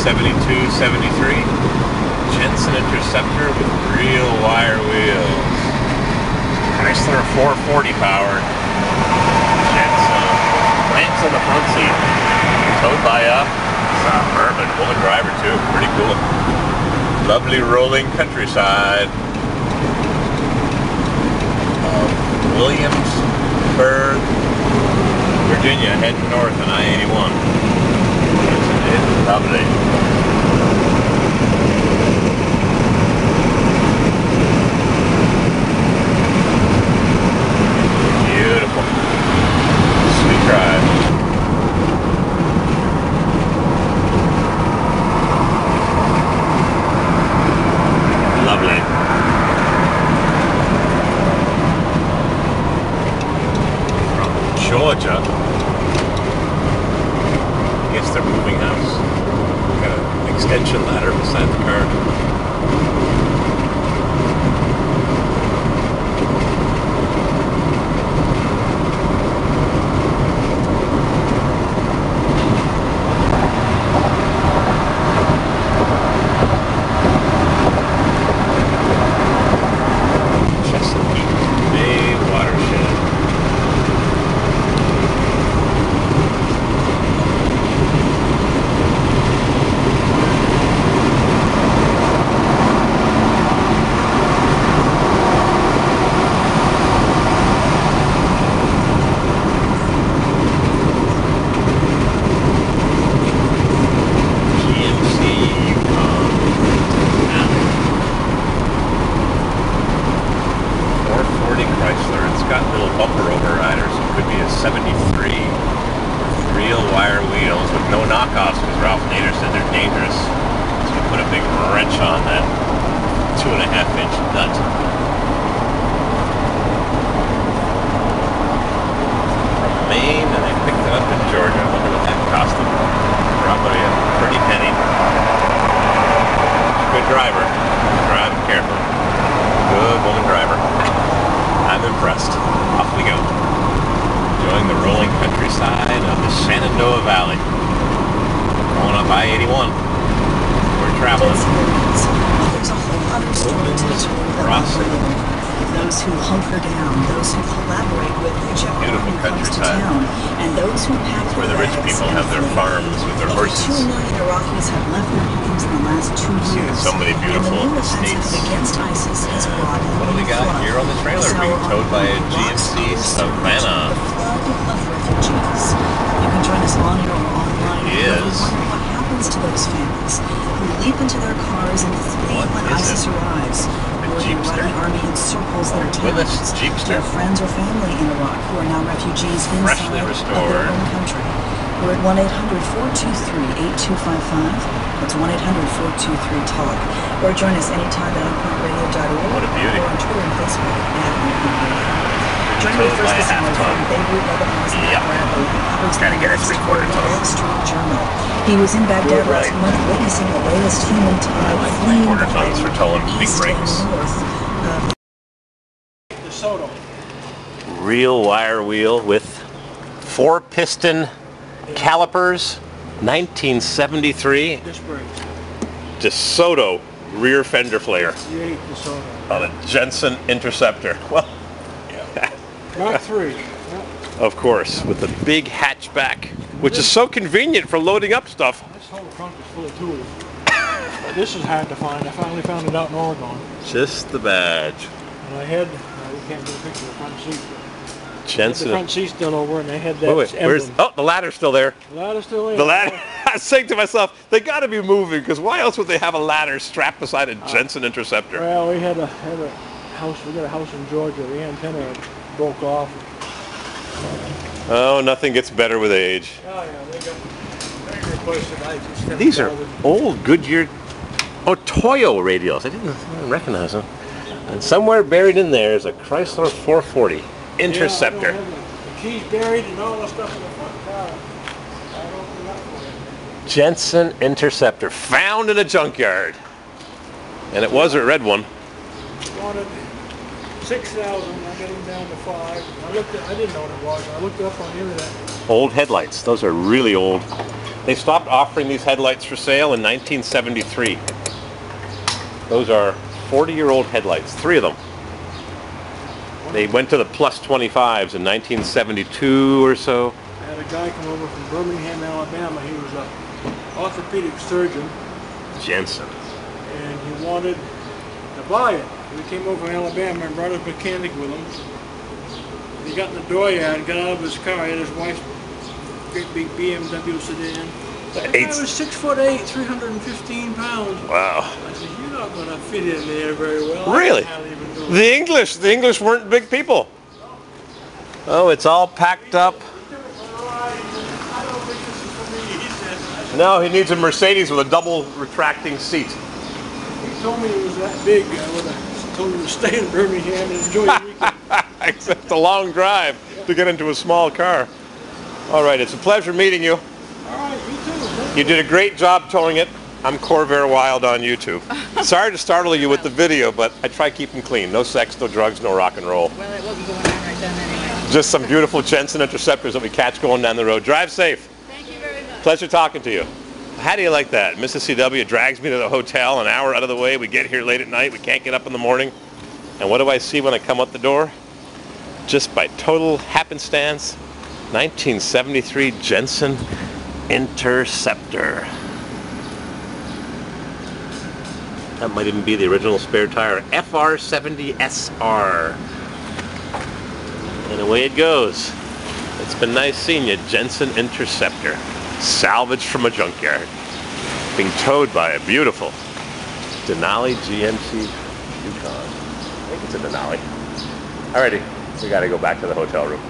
72, 73. Jensen Interceptor with real wire wheels. Chrysler 440 powered. Jensen. Lamps on the front seat. Towed by a suburban. Woman driver too. Pretty cool. Lovely rolling countryside. Williamsburg, Virginia, heading north on I-81. It's lovely. Beautiful. Sweet drive. Lovely. Georgia. I guess they're moving house. Got an extension ladder beside the car. We're at 1-800-423-8255. That's 1-800-423-TALK. Or join us anytime at onpointradio.org. What a beauty. Or on Twitter and Facebook at On Point Radio. Joining me first this hour from Beirut, Lebanon's Bradley. Gotta get us recorded. Wall Street Journal. He was in Baghdad last month witnessing the latest human tide fleeing quarter tons for towing big east and brakes. north. Real wire wheel with 4-piston calipers, 1973 DeSoto rear fender flare on a Jensen Interceptor. Well, Mark 3. of course, with the big hatchback, which is so convenient for loading up stuff. This whole trunk is full of tools. This is hard to find. I finally found it out in Oregon. Just the badge. And I had, we can't get a picture of the front seat. Jensen. The front seat's still over, and they had that wait, where's, oh, the ladder's still there. The ladder's still there. The ladder. I was saying to myself, they got to be moving, because why else would they have a ladder strapped beside a Jensen Interceptor? Well, we had a house. We got a house in Georgia. The antenna broke off. Oh, nothing gets better with age. Oh yeah, they replaced it. These are old Goodyear, Toyo radials. I didn't recognize them. And somewhere buried in there is a Chrysler 440 Interceptor. Yeah, the keys buried and all the stuff in the front car. I don't open it up for you. Jensen Interceptor, found in a junkyard. And it was a red one. Wanted 6,000. I got him down to 5. I didn't know what it was. I looked it up on the internet. Old headlights. Those are really old. They stopped offering these headlights for sale in 1973. Those are 40-year-old headlights, 3 of them. They went to the plus 25s in 1972 or so. I had a guy come over from Birmingham, Alabama. He was an orthopedic surgeon. Jensen. And he wanted to buy it. He came over from Alabama and brought his mechanic with him. And he got in the dooryard, got out of his car, he had his wife's great big BMW sedan. That guy was 6'8", 315 pounds. Wow. I said, you're not going to fit in there very well. Really? The English weren't big people. Oh, it's all packed up. No, he needs a Mercedes with a double retracting seat. He told me it was that big. I would have told him to stay in Birmingham and enjoy the weekend. Except a long drive to get into a small car. All right, it's a pleasure meeting you. All right, you too. You did a great job towing it. I'm CORVAIRWILD on YouTube. Sorry to startle you with the video, but I try to keep them clean. No sex, no drugs, no rock and roll. Well, it wasn't going on right then anyway. Just some beautiful Jensen Interceptors that we catch going down the road. Drive safe. Thank you very much. Pleasure talking to you. How do you like that? Mrs. CW drags me to the hotel an hour out of the way. We get here late at night. We can't get up in the morning. And what do I see when I come out the door? Just by total happenstance, 1973 Jensen Interceptor. That might even be the original spare tire. FR70SR. And away it goes. It's been nice seeing you, Jensen Interceptor. Salvaged from a junkyard. Being towed by a beautiful Denali GMC Yukon. I think it's a Denali. Alrighty, we gotta go back to the hotel room.